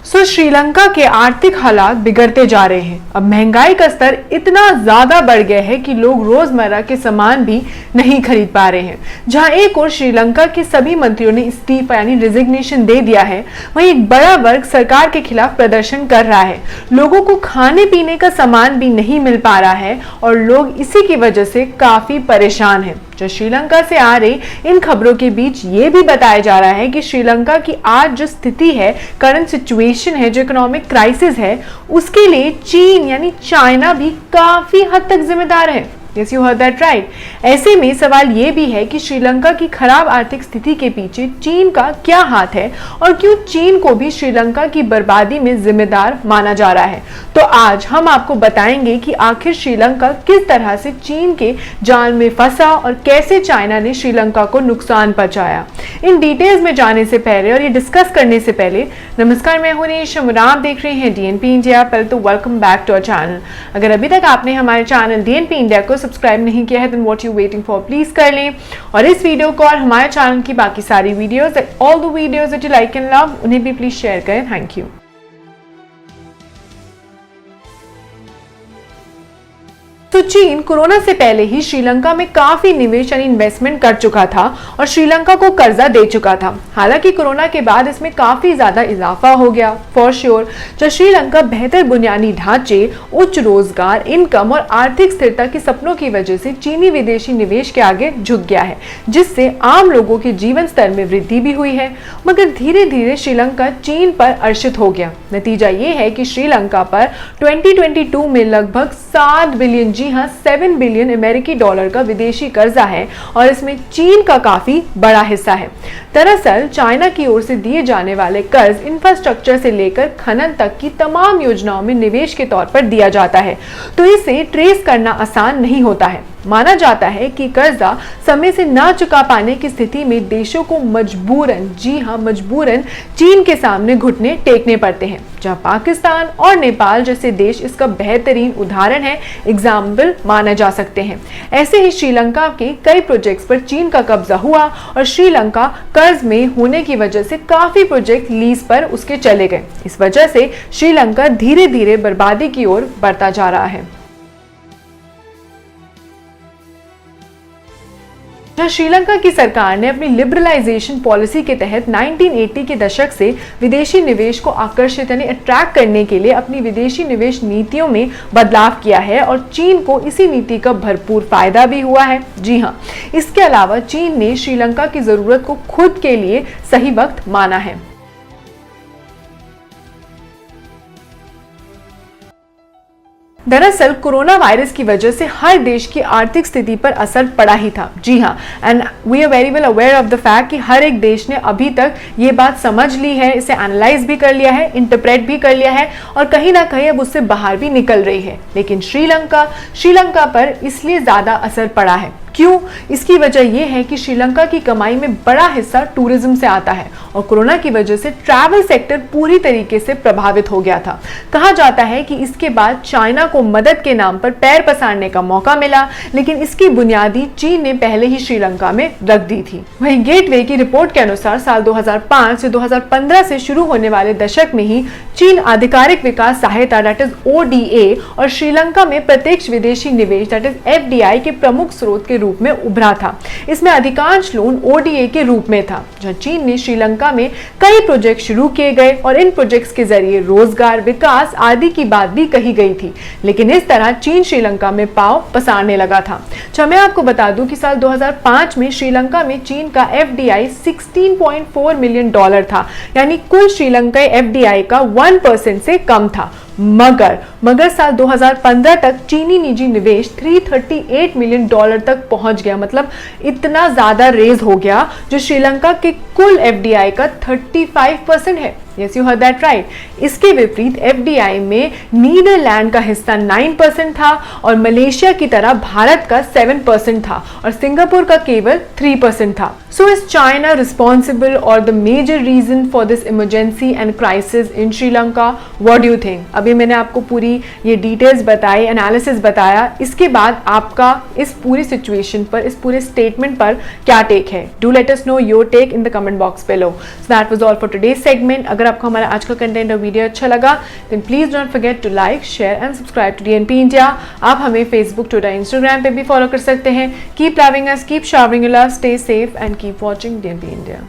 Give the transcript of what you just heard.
श्रीलंका के आर्थिक हालात बिगड़ते जा रहे हैं। अब महंगाई का स्तर इतना ज्यादा बढ़ गया है कि लोग रोजमर्रा के सामान भी नहीं खरीद पा रहे हैं। जहां एक और श्रीलंका के सभी मंत्रियों ने इस्तीफा यानी रिजिग्नेशन दे दिया है, वहीं एक बड़ा वर्ग सरकार के खिलाफ प्रदर्शन कर रहा है। लोगों को खाने पीने का सामान भी नहीं मिल पा रहा है और लोग इसी की वजह से काफी परेशान हैं। जो श्रीलंका से आ रही इन खबरों के बीच ये भी बताया जा रहा है कि श्रीलंका की आज जो स्थिति है, करंट सिचुएशन है, जो इकोनॉमिक क्राइसिस है, उसके लिए चीन यानी चाइना भी काफी हद तक जिम्मेदार है। Yes, you heard that right. ऐसे में सवाल ये भी है कि श्रीलंका की खराब आर्थिक स्थिति के पीछे चीन का क्या हाथ है और क्यों चीन को भी श्रीलंका की बर्बादी में जिम्मेदार माना जा रहा है। तो आज हम आपको बताएंगे कि आखिर श्रीलंका किस तरह से चीन के जाल में फंसा और कैसे चाइना ने श्रीलंका को नुकसान पहुंचाया। इन डिटेल्स में जाने से पहले और ये डिस्कस करने से पहले, नमस्कार, मैं हूं रेशम और आप देख रहे हैं डीएनपी इंडिया। पहले तो welcome back to our channel. अगर अभी तक आपने हमारे चैनल डीएनपी इंडिया को सब्सक्राइब नहीं किया है, then what you waiting for, please कर लें। और इस वीडियो को और हमारे चैनल की बाकी सारी videos, all the videos that you like and love, उन्हें भी प्लीज शेयर करें। Thank you. तो चीन कोरोना से पहले ही श्रीलंका में काफी निवेश यानी इन्वेस्टमेंट कर चुका था और श्रीलंका को कर्जा दे चुका था। हालांकि कोरोना के बाद इसमें काफी ज्यादा इजाफा हो गया फॉर श्योर। जब श्रीलंका बेहतर बुनियादी ढांचे, उच्च रोजगार, इनकम और आर्थिक स्थिरता के सपनों की वजह से चीनी विदेशी निवेश के आगे झुक गया है, जिससे आम लोगों के जीवन स्तर में वृद्धि भी हुई है। मगर धीरे धीरे श्रीलंका चीन पर अर्षित हो गया। नतीजा ये है कि श्रीलंका पर 2022 में लगभग 7 बिलियन, जी हाँ 7 बिलियन अमेरिकी डॉलर का विदेशी कर्जा है और इसमें चीन का काफी बड़ा हिस्सा है। दरअसल चाइना की ओर से दिए जाने वाले कर्ज इंफ्रास्ट्रक्चर से लेकर खनन तक की तमाम योजनाओं में निवेश के तौर पर दिया जाता है, तो इसे ट्रेस करना आसान नहीं होता है। माना जाता है कि कर्जा समय से ना चुका पाने की स्थिति में देशों को मजबूरन, जी हाँ मजबूरन, चीन के सामने घुटने टेकने पड़ते हैं। जहां पाकिस्तान और नेपाल जैसे देश इसका बेहतरीन उदाहरण है, एग्जाम्पल माने जा सकते हैं। ऐसे ही श्रीलंका के कई प्रोजेक्ट्स पर चीन का कब्जा हुआ और श्रीलंका कर्ज में होने की वजह से काफी प्रोजेक्ट लीज पर उसके चले गए। इस वजह से श्रीलंका धीरे धीरे बर्बादी की ओर बढ़ता जा रहा है। श्रीलंका की सरकार ने अपनी लिबरलाइजेशन पॉलिसी के तहत 1980 के दशक से विदेशी निवेश को आकर्षित यानी अट्रैक्ट करने के लिए अपनी विदेशी निवेश नीतियों में बदलाव किया है और चीन को इसी नीति का भरपूर फायदा भी हुआ है। जी हाँ, इसके अलावा चीन ने श्रीलंका की जरूरत को खुद के लिए सही वक्त माना है। दरअसल कोरोना वायरस की वजह से हर देश की आर्थिक स्थिति पर असर पड़ा ही था। जी हाँ, and we are very well aware of the fact कि हर एक देश ने अभी तक ये बात समझ ली है, इसे एनालाइज भी कर लिया है, इंटरप्रेट भी कर लिया है और कहीं ना कहीं अब उससे बाहर भी निकल रही है। लेकिन श्रीलंका पर इसलिए ज्यादा असर पड़ा है। क्यों? इसकी वजह यह है कि श्रीलंका की कमाई में बड़ा हिस्सा टूरिज्म से आता है और कोरोना की वजह से ट्रैवल सेक्टर पूरी तरीके से प्रभावित हो गया था। कहा जाता है कि इसके बाद चाइना को मदद के नाम पर पैर पसारने का मौका मिला, लेकिन इसकी बुनियादी चीन ने पहले ही श्रीलंका में रख दी थी। वहीं गेटवे की रिपोर्ट के अनुसार साल 2005 से 2015 से शुरू होने वाले दशक में ही चीन आधिकारिक विकास सहायता दैट इज ODA और श्रीलंका में प्रत्यक्ष विदेशी निवेश दैट इज FDI के प्रमुख स्रोत के रूप में उभरा था। इसमें अधिकांश लोन ODA के रूप में था, जहां चीन ने श्रीलंका में कई प्रोजेक्ट शुरू किए गए और इन प्रोजेक्ट्स के जरिए रोजगार, विकास आदि की बात भी कही गई थी। लेकिन इस तरह चीन श्रीलंका में पांव पसारने लगा था। मैं आपको बता दूं कि साल 2005 में श्रीलंका में चीन का FDI $16.4 मिलियन था, यानी कुल श्रीलंकाई FDI का 1% से कम था। मगर साल 2015 तक चीनी निजी निवेश $338 मिलियन तक पहुंच गया। मतलब इतना ज्यादा रेज हो गया जो श्रीलंका के कुल FDI का 35% है। Yes, you heard that right. इसके विपरीत FDI में नीदरलैंड का हिस्सा 9% था और मलेशिया की तरह भारत का 7% था और सिंगापुर का केवल 3% था। So is China responsible or the major reason for this emergency and crisis in Sri Lanka? What do you think? अभी मैंने आपको पूरी ये डिटेल्स बताई, एनालिसिस बताया, इसके बाद आपका इस पूरी सिचुएशन पर, इस पूरे स्टेटमेंट पर क्या टेक है? Do let us know your take in the comment box below. So that was all for today's segment. अगर आपको हमारा आज का कंटेंट और वीडियो अच्छा लगा then please don't forget to like, share and subscribe to DNP India. आप हमें फेसबुक, ट्विटर, इंस्टाग्राम पे भी फॉलो कर सकते हैं। Keep loving us, keep showering love, stay safe and keep watching DNP India.